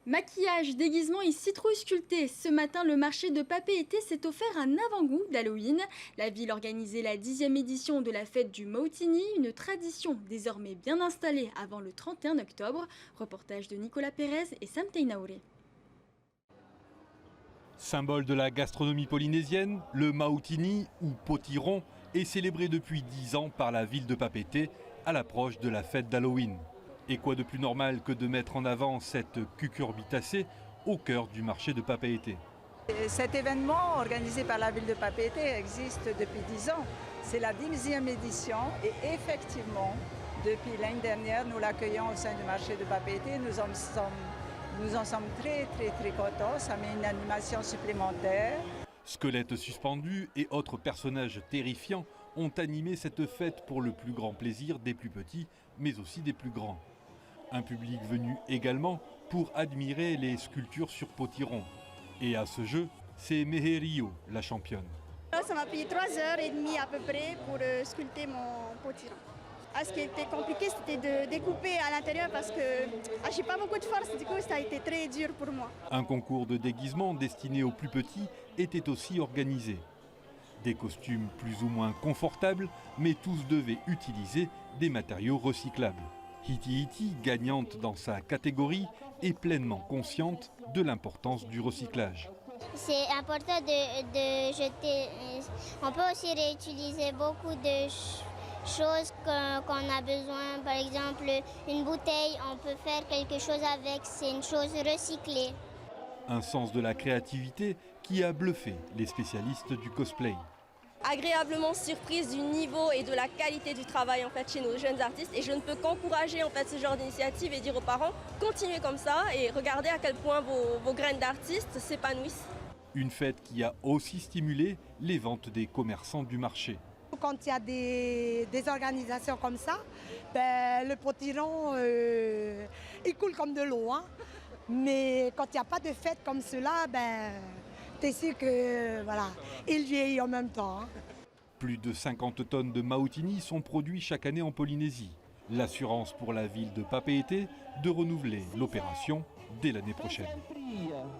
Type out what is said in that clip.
Maquillage, déguisement et citrouille sculptée. Ce matin, le marché de Papeete s'est offert un avant-goût d'Halloween. La ville organisait la 10e édition de la fête du Mautini, une tradition désormais bien installée avant le 31 octobre. Reportage de Nicolas Pérez et Sam Teinaouré. Symbole de la gastronomie polynésienne, le Mautini, ou potiron, est célébré depuis 10 ans par la ville de Papeete à l'approche de la fête d'Halloween. Et quoi de plus normal que de mettre en avant cette cucurbitacée au cœur du marché de Papeete. Cet événement organisé par la ville de Papeete existe depuis 10 ans. C'est la 10e édition et effectivement, depuis l'année dernière, nous l'accueillons au sein du marché de Papeete. Nous en sommes très contents. Ça met une animation supplémentaire. Squelettes suspendus et autres personnages terrifiants ont animé cette fête pour le plus grand plaisir des plus petits, mais aussi des plus grands. Un public venu également pour admirer les sculptures sur potiron. Et à ce jeu, c'est Meherio, la championne. Ça m'a pris 3h30 à peu près pour sculpter mon potiron. Ce qui était compliqué, c'était de découper à l'intérieur parce que j'ai pas beaucoup de force, du coup ça a été très dur pour moi. Un concours de déguisement destiné aux plus petits était aussi organisé. Des costumes plus ou moins confortables, mais tous devaient utiliser des matériaux recyclables. Hiti Hiti, gagnante dans sa catégorie, est pleinement consciente de l'importance du recyclage. C'est important de jeter. On peut aussi réutiliser beaucoup de choses qu'on a besoin. Par exemple, une bouteille, on peut faire quelque chose avec, c'est une chose recyclée. Un sens de la créativité qui a bluffé les spécialistes du cosplay. Agréablement surprise du niveau et de la qualité du travail chez nos jeunes artistes, et je ne peux qu'encourager ce genre d'initiative et dire aux parents continuez comme ça et regardez à quel point vos graines d'artistes s'épanouissent. Une fête qui a aussi stimulé les ventes des commerçants du marché. Quand il y a des organisations comme ça, le potiron il coule comme de l'eau. Mais quand il n'y a pas de fête comme cela, t'es sûr que voilà, il vieillit en même temps. Plus de 50 tonnes de Mautini sont produits chaque année en Polynésie. L'assurance pour la ville de Papeete de renouveler l'opération dès l'année prochaine.